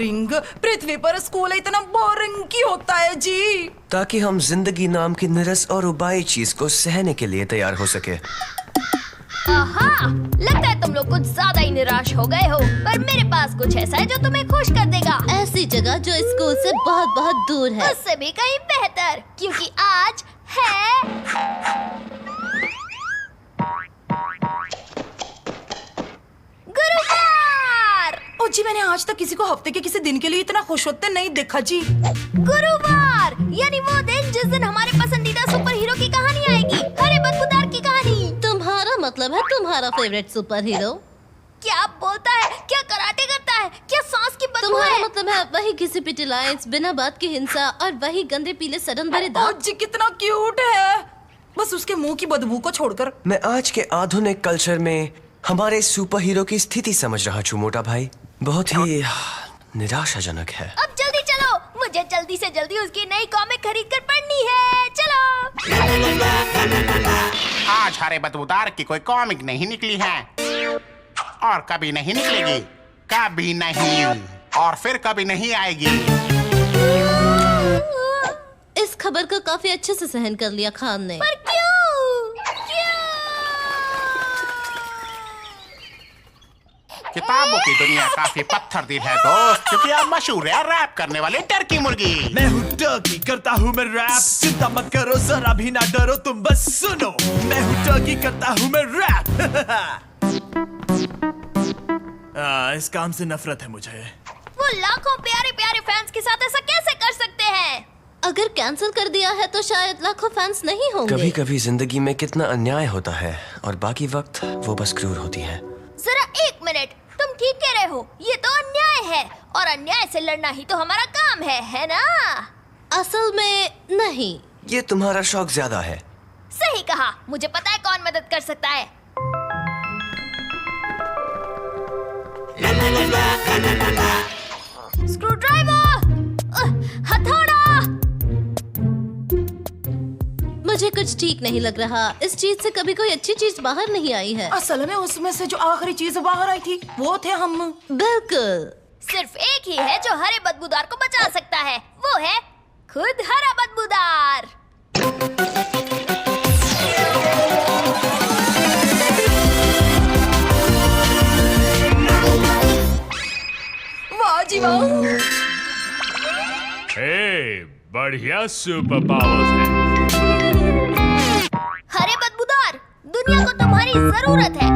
Boring. पृथ्वी पर school इतना boring क्यों होता है जी? ताकि हम जिंदगी नाम की निरस और उबाई चीज को सहने के लिए तैयार हो सके। आहा, लगता है तुम लोग कुछ ज्यादा ही निराश हो गए हो, पर मेरे पास कुछ ऐसा है जो तुम्हें खुश कर देगा। ऐसी जगह जो स्कूल से बहुत बहुत दूर है। उससे भी कहीं बेहतर, क्योंकि आज है गुरुवार। ओ जी, मैंने आज तक किसी को हफ्ते के किसी दिन के लिए इतना खुश होते नहीं देखा जी। गुरुवार यानी वो दिन जिस दिन हमारे पसंदीदा सुपर हीरो की कहानी आएगी, हरे बदबूदार की कहानी। तुम्हारा मतलब है तुम्हारा फेवरेट सुपर हीरो? क्या बोलता है? क्या कराटे करता है? क्या सांस की बदबू तुम्हारा है? मतलब है वही घिसी पिटी लाइंस, बिना बात की हिंसा और वही गंदे पीले सडन भरे ओ दांत। जी, कितना क्यूट है, बस उसके मुंह की बदबू को छोड़कर। मैं आज के आधुनिक कल्चर में हमारे सुपर हीरो की स्थिति समझ रहा हूँ मोटा भाई। बहुत ही निराशाजनक है। अब जल्दी चलो, मुझे जल्दी से जल्दी उसकी नई कॉमिक खरीद कर पढ़नी है। चलो। आज हरे बदबूदार की कोई कॉमिक नहीं निकली है और कभी नहीं निकलेगी, कभी नहीं, और फिर कभी नहीं आएगी। इस खबर को काफी अच्छे से सहन कर लिया खान ने। पर क्यों? किताबों की दुनिया काफी पत्थर दिल है दोस्त, क्योंकि आप मशहूर है रैप करने वाले टर्की मुर्गी। मैं हूँ टर्की, करता हूँ मैं रैप। चिंता मत करो, जरा भी ना डरो, तुम बस सुनो। मैं हूँ टर्की, करता हूँ मैं रैप। इस काम से नफरत है मुझे। वो लाखों प्यारे प्यारे फैंस के साथ ऐसा कैसे कर सकते हैं? अगर कैंसिल कर दिया है तो शायद लाखों फैंस नहीं होंगे। कभी कभी जिंदगी में कितना अन्याय होता है और बाकी वक्त वो बस क्रूर होती है। जरा एक मिनट, तुम ठीक कह रहे हो, ये तो अन्याय है और अन्याय से लड़ना ही तो हमारा काम है ना? असल में नहीं। ये तुम्हारा शौक ज्यादा है। सही कहा, मुझे पता है कौन मदद कर सकता है। स्क्रूड्राइवर, हथौड़ा। मुझे कुछ ठीक नहीं लग रहा। इस चीज से कभी कोई अच्छी चीज बाहर नहीं आई है। असल में उसमें से जो आखिरी चीज बाहर आई थी वो थे हम। बिल्कुल। सिर्फ एक ही है जो हरे बदबूदार को बचा सकता है, वो है खुद हरा बदबूदार। वाह जी वाह। बढ़िया सुपर पावर्स है। हरे बदबूदार, दुनिया को तुम्हारी जरूरत है।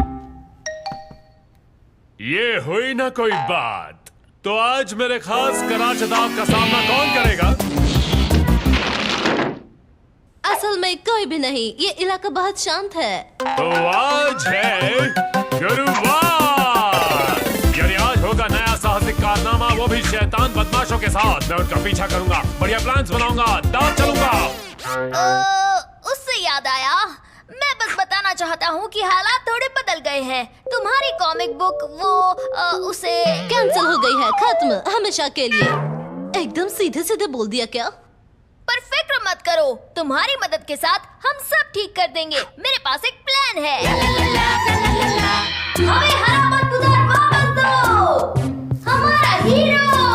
ये हुई ना कोई बात, तो आज मेरे खास कराचदाव का सामना कौन करेगा? असल में कोई भी नहीं, ये इलाका बहुत शांत है। तो आज है गुरुवार, यानी आज होगा नया साहसिक कारनामा, वो भी शैतान बदमाशों के साथ। मैं उनका पीछा करूंगा, बढ़िया प्लान्स बनाऊंगा, दांव चलूंगा। उससे याद आया, मैं बस बताना चाहता हूँ कि हालात थोड़े बदल गए हैं। तुम्हारी कॉमिक बुक उसे कैंसिल हो गई है, खत्म, हमेशा के लिए। एकदम सीधे सीधे बोल दिया क्या? पर फिक्र मत करो, तुम्हारी मदद के साथ हम सब ठीक कर देंगे। मेरे पास एक प्लान है। हमें हरा बदबूदार वापस दो। हमारा हीरो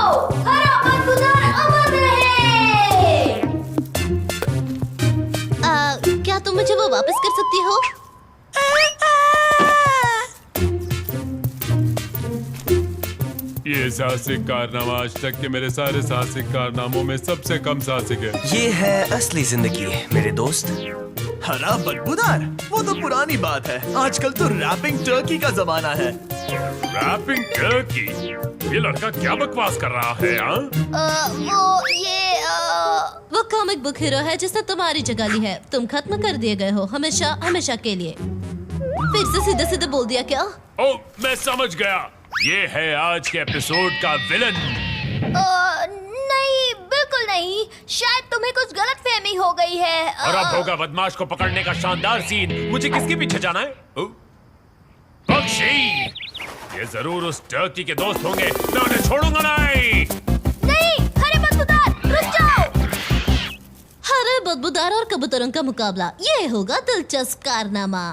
हरा बदबूदार अमर रहे। क्या तुम मुझे वो वापस कर सकती हो? ये साहसिक कारनामा आज तक के मेरे सारे साहसिक कारनामों में सबसे कम साहसिक है। ये है असली जिंदगी मेरे दोस्त। हरा बदबूदार, वो तो पुरानी बात है। आजकल तो रैपिंग टर्की का जमाना है। Rapping turkey? ये लड़का क्या बकवास कर रहा है? वो कॉमिक बुक हीरो है जिसने तुम्हारी जगह ली है। तुम खत्म कर दिए गए हो, हमेशा हमेशा के लिए। फिर से सीधे सीधे बोल दिया क्या? ओ, मैं समझ गया, ये है आज के एपिसोड का विलन। नहीं, बिल्कुल नहीं, शायद तुम्हें कुछ गलतफहमी हो गई है। और अब होगा बदमाश को पकड़ने का शानदार सीन। मुझे किसके पीछे जाना है? बख्शी, ये जरूर उस टर्की के दोस्त होंगे, मैं उन्हें छोड़ूंगा नहीं। नहीं, हरे बदबूदार, रुक जाओ। हरे बदबूदार और कबूतरों का मुकाबला, ये होगा दिलचस्प कारनामा।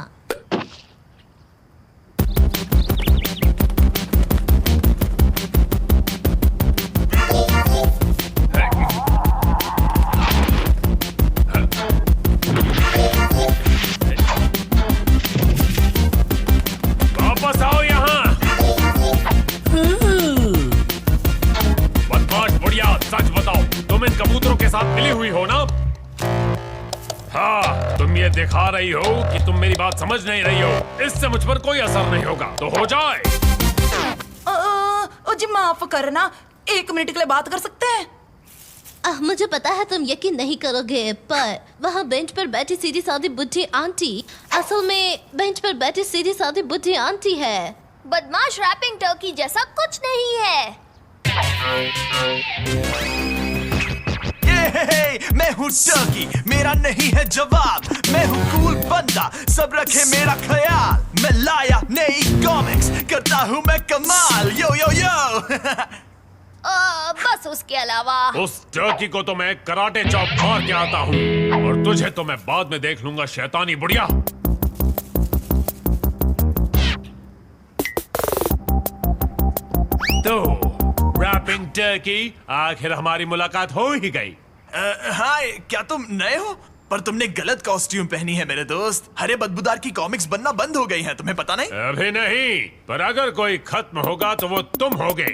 के साथ मिली हुई हो ना? हाँ, तुम ये दिखा रही हो कि तुम मेरी बात समझ नहीं रही हो। इससे मुझ पर कोई असर नहीं होगा, तो हो जाए। जी माफ करना, 1 मिनट के लिए बात कर सकते हैं? मुझे पता है तुम यकीन नहीं करोगे, पर वहाँ बेंच पर बैठी सीधी सादी बुढ़ी आंटी असल में बेंच पर बैठी सीधी सादी बुढ़ी आंटी है। बदमाश रैपिंग टर्की जैसा कुछ नहीं है। मैं हूँ टर्की, मेरा नहीं है जवाब। मैं हूँ कूल बंदा, सब रखे मेरा ख्याल। मैं लाया नई कॉमिक्स, करता हूँ मैं कमाल। यो यो यो बस उसके अलावा उस टर्की को तो मैं कराटे चॉप मार के आता हूँ, और तुझे तो मैं बाद में देख लूंगा, शैतानी बुढ़िया। तो रैपिंग टर्की, आखिर हमारी मुलाकात हो ही गई। हाय, क्या तुम नए हो? पर तुमने गलत कॉस्ट्यूम पहनी है मेरे दोस्त। हरे बदबूदार की कॉमिक्स बनना बंद हो गई हैं, तुम्हें पता नहीं? अभी नहीं, पर अगर कोई खत्म होगा तो वो तुम होगे।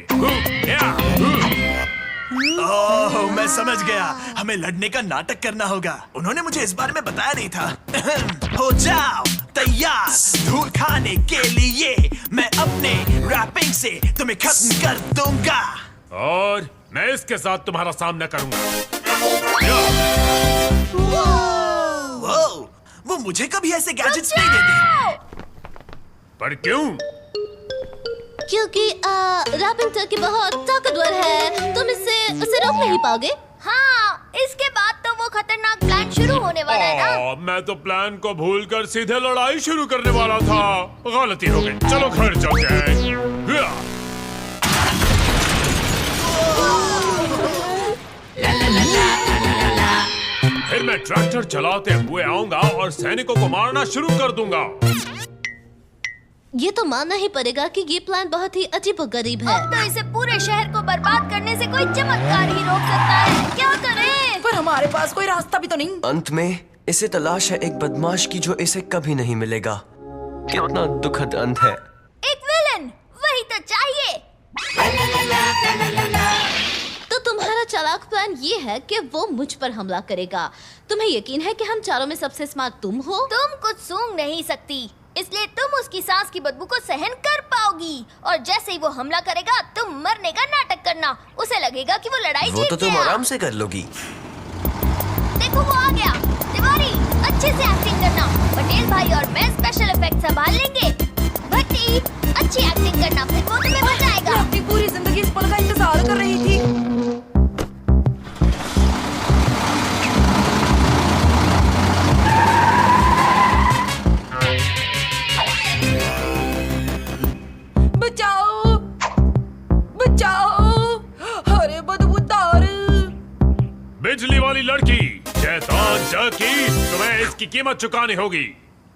ओह, मैं समझ गया। हमें लड़ने का नाटक करना होगा। उन्होंने मुझे इस बारे में बताया नहीं था। हो जाओ तैयार धूल खाने के लिए। मैं अपने रैपिंग से तुम्हें खत्म कर दूंगा। और मैं इसके साथ तुम्हारा सामना करूंगा। वो मुझे कभी ऐसे गैजेट्स नहीं देते। पर क्यों? क्योंकि रैपिंग टर्की बहुत ताकतवर है, तुम उसे रोक नहीं पाओगे। हाँ, इसके बाद तो वो खतरनाक प्लान शुरू होने वाला है ना। मैं तो प्लान को भूलकर सीधे लड़ाई शुरू करने वाला था। गलती हो गई, चलो घर चलते हैं। फिर मैं ट्रैक्टर चलाते हुए आऊंगा और सैनिकों को मारना शुरू कर दूंगा। ये तो मानना ही पड़ेगा कि ये प्लान बहुत ही अजीबोगरीब है। अब तो इसे पूरे शहर को बर्बाद करने से कोई चमत्कार ही रोक सकता है। क्या करें? पर हमारे पास कोई रास्ता भी तो नहीं। अंत में इसे तलाश है एक बदमाश की जो इसे कभी नहीं मिलेगा। कितना दुखद अंत है। एक विलन, वही तो चाहिए। तो तुम्हारा चालाक प्लान ये है कि वो मुझ पर हमला करेगा। तुम्हें यकीन है कि हम चारों में सबसे स्मार्ट तुम हो? तुम कुछ सूंघ नहीं सकती, इसलिए तुम उसकी सांस की बदबू को सहन कर पाओगी। और जैसे ही वो हमला करेगा, तुम मरने का नाटक करना। उसे लगेगा कि वो लड़ाई वो जीत तो तुम गया। आराम से कर लोगी। देखो वो आ गया। तिवारी, अच्छे से एक्टिंग करना। पटेल भाई और मैं स्पेशल इफेक्ट संभाल लेंगे। भट्टी, अच्छी एक्टिंग करना, फिर वो तुम्हें बचाएगा। मैं अपनी पूरी जिंदगी इस पल का इंतजार कर रही थी। बचाओ, बचाओ, अरे बदबूदार। बिजली वाली लड़की, शैतान टर्की, तुम्हें इसकी कीमत चुकानी होगी।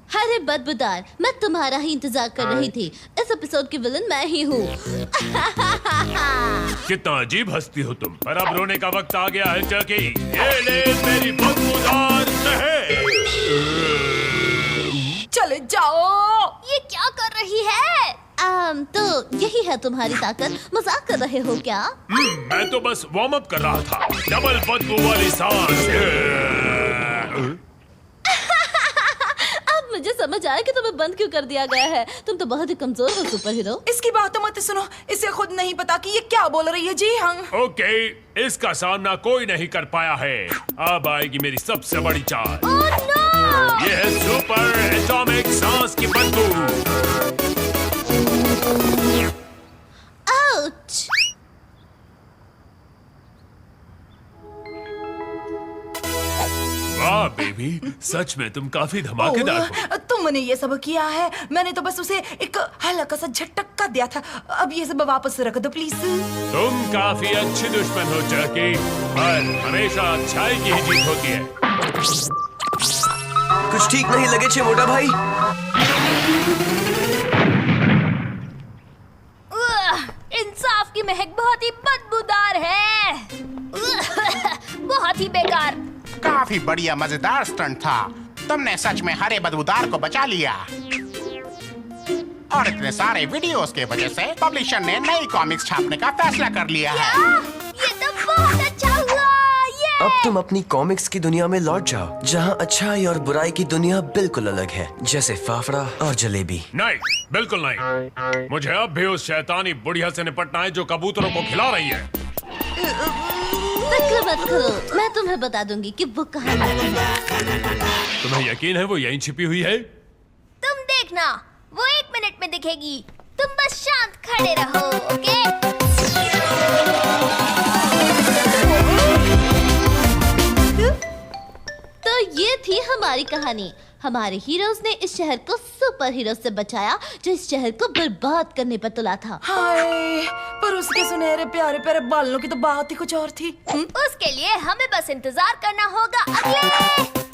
अरे बदबूदार, मैं तुम्हारा ही इंतजार कर रही थी। इस एपिसोड की विलन मैं ही हूँ। कितना अजीब हंसती हो तुम। पर अब रोने का वक्त आ गया है टर्की। ये ले मेरी बदबूदार शहर। चले जाओ। ये क्या कर रही है? तो यही है तुम्हारी ताकत। मजाक कर रहे हो क्या? मैं तो बस वार्म अप कर रहा था। डबल बदबू वाली सांस। अब मुझे समझ आया कि तुम्हें बंद क्यों कर दिया गया है। तुम तो बहुत ही कमजोर हो सुपर हीरो। इसकी बात तो मत सुनो, इसे खुद नहीं पता कि ये क्या बोल रही है। जी हाँ। ओके, इसका सामना कोई नहीं कर पाया है। अब आएगी मेरी सबसे बड़ी चाल। Oh no! ये है सुपर एटॉमिक सांस की बदबू। आउच! वाह बेबी, सच में तुम काफी धमाकेदार हो। तुमने ये सब किया है, मैंने तो बस उसे एक हल्का सा झटका दिया था। अब ये सब वापस रख दो प्लीज। तुम काफी अच्छी दुश्मन हो टर्की, पर हमेशा अच्छाई की ही जीत होती है। कुछ ठीक नहीं लगे छे मोटा भाई। इंसाफ की महक बहुत ही बदबूदार है। बहुत ही बेकार। काफी बढ़िया मजेदार स्टंट था। तुमने सच में हरे बदबूदार को बचा लिया। और इतने सारे वीडियोस के वजह से पब्लिशर ने नई कॉमिक्स छापने का फैसला कर लिया है। ये तो बहुत अच्छा हुआ। ये अब तुम अपनी कॉमिक्स की दुनिया में लौट जाओ, जहाँ अच्छाई और बुराई की दुनिया बिल्कुल अलग है, जैसे फाफड़ा और जलेबी। नहीं, बिल्कुल नहीं। मुझे अब भी उस शैतानी बुढ़िया से निपटना है जो कबूतरों को खिला रही है। फिक्र मत करो, मैं तुम्हें बता दूंगी कि वो कहाँ है। तुम्हें यकीन है वो यहीं छिपी हुई है? तुम देखना, वो 1 मिनट में दिखेगी। तुम बस शांत खड़े रहो, ओके? तो ये थी हमारी कहानी। हमारे हीरोज ने इस शहर को सुपर हीरो से बचाया जो इस शहर को बर्बाद करने पर तुला था। हाय, पर उसके सुनहरे प्यारे प्यारे बालों की तो बात ही कुछ और थी। उसके लिए हमें बस इंतजार करना होगा अगले